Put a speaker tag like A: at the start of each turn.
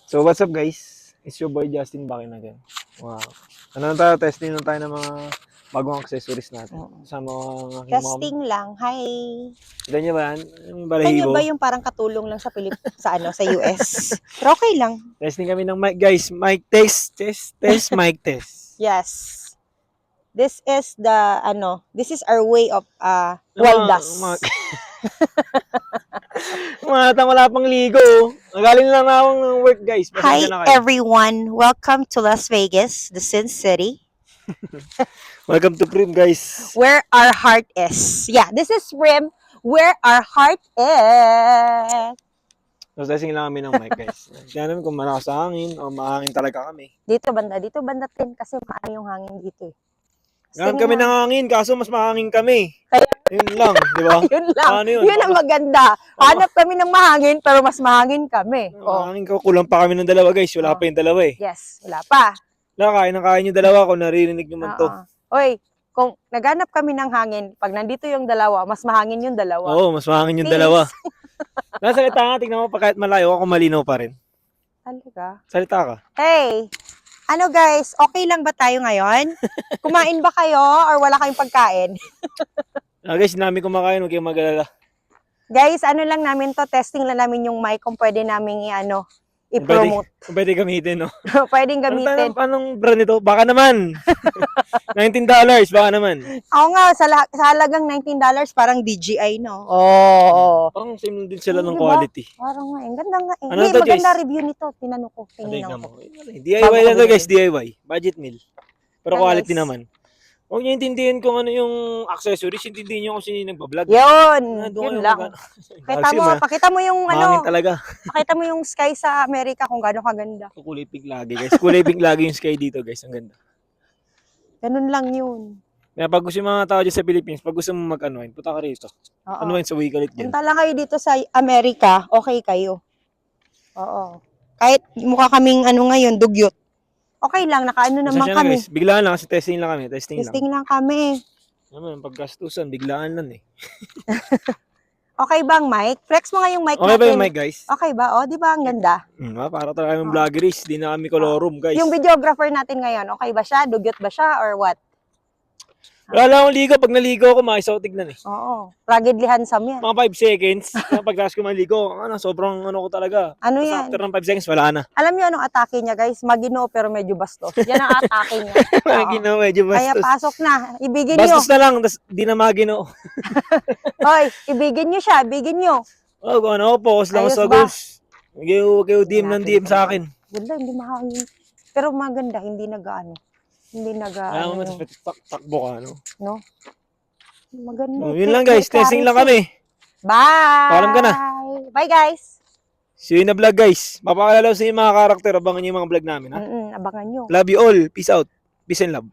A: So what's up guys? It's your boy Justin back in again. Wow. Ano na tayo? Testing na tayo ng mga bagong accessories natin. Sama ang aking mom.
B: Testing lang. Hi.
A: Kita niyo ba yan? Yung
B: Kanya
A: balahibo.
B: ba yung parang katulong lang sa sa US? Pero okay lang.
A: Testing kami ng mic guys. Mic test. Mic test.
B: Yes. This is this is our way of waldas.
A: Mga wala pang ligo. Nagaling lang na akong ng work guys.
B: Hi
A: Pasensya na kayo.
B: everyone. Welcome to Las Vegas, the Sin City,
A: Welcome to Prim guys.
B: where our heart is. Yeah, this is Rim, where our heart is.
A: So testing lang kami ng mic guys. Tingnan namin kung malakas sa hangin o maangin talaga kami.
B: Dito banda din kasi maaari yung hangin dito eh.
A: Ngayon kami ng hangin, kaso mas mahangin kami.
B: Kaya-
A: Yun lang, di ba?
B: Yun lang.
A: Ano yun?
B: Yun ang maganda. Hanap kami ng mahangin, pero mas mahangin kami. Oh.
A: Mahangin ko, kulang pa kami ng dalawa guys. Wala pa yung dalawa eh.
B: Yes, wala pa.
A: Kaya yung dalawa kung naririnig nyo man to.
B: Oy, kung naghanap kami ng hangin, pag nandito yung dalawa, mas mahangin yung dalawa.
A: Oo, mas mahangin yung
B: Please.
A: dalawa. Nasalita nga, tingnan mo pa kahit malayo ako malinaw pa rin.
B: Talaga?
A: Salita ka.
B: Hey, ano guys, okay lang ba tayo ngayon? Kumain ba kayo or wala kayong pagkain?
A: Guys, namin kumakain, huwag kayong mag-alala.
B: Guys, ano lang namin to, testing lang namin yung mic kung pwede namin i-promote.
A: Pwede gamitin, no?
B: Pwedeng gamitin.
A: Anong brand nito? Baka naman. $19, baka naman.
B: Oo nga, sa halagang $19, parang DJI, no? Oo.
A: Parang same din sila ng
B: Diba?
A: quality.
B: Parang nga, ganda nga eh.
A: Ano
B: Hindi,
A: to,
B: maganda
A: Jace?
B: review nito. Tinanong ko,
A: Tingnan
B: tinanong ko.
A: mo. DIY lang to guys, DIY. Budget meal. Pero
B: Yeah,
A: quality
B: guys.
A: naman. Huwag nyo intindihin kung ano yung accessories, intindihin nyo kung sino yung nagbablog.
B: Yun,
A: Doon
B: yun
A: kayo
B: lang. Pakita mo yung
A: Mahangin talaga.
B: pakita mo yung sky sa Amerika kung gaano kaganda.
A: Kulay pink lagi guys. Kulay pink lagi yung sky dito guys. Ang ganda.
B: Ganun lang yun.
A: Kaya pag gusto yung mga tao dyan sa Philippines, pag gusto mo mag-unwind, punta ka rito.
B: Oo.
A: Unwind sa Wigalit dyan.
B: Punta lang kayo dito sa Amerika, okay kayo. Oo. Kahit mukha kaming ngayon, dugyot. Okay lang, nakaano naman
A: Pasensya na,
B: kami.
A: guys. Biglaan lang kasi testing lang kami. Testing lang.
B: Testing lang kami.
A: Naman, paggastusan, biglaan lang eh.
B: Okay bang mic? Flex mo nga yung mic
A: Okay
B: natin.
A: ba yung mic guys?
B: Okay ba? O, di ba ang ganda?
A: Para talaga yung vloggeries. Di na kami colorum guys.
B: Yung videographer natin ngayon, okay ba siya? Dugyot ba siya or what?
A: Wala lang akong ligo. Pag naligo ako, makisa ko tignan eh.
B: Oo. Ruggedly handsome yan.
A: Mga 5 seconds. Pagkas ko maligo, sobrang ko talaga.
B: Ano
A: Tapos
B: yan?
A: after ng 5 seconds, wala na.
B: Alam niyo anong atake niya, guys? Maginoo pero medyo bastos. Yan ang atake niya.
A: Magino, medyo
B: Kaya
A: bastos.
B: pasok na. Ibigin niyo.
A: Bastos na lang, tas di na magino.
B: Hoy, ibigin niyo siya. Ibigin niyo.
A: Oh, kung ano, focus lang
B: Ayos
A: sa
B: ba?
A: goals. Huwag kayo DM ng DM sa akin.
B: Ganda, hindi mahangin. Pero maganda, hindi Hindi
A: Kaya mo, takbo ka, no?
B: No? Maganda.
A: Yun lang guys, testing lang kami.
B: Bye!
A: Paalam ka na.
B: Bye guys!
A: See you in the vlog guys. Mapakaalala sa inyo mga karakter, abangan nyo yung mga vlog namin ha.
B: Abangan nyo.
A: Love you all. Peace out. Peace and love.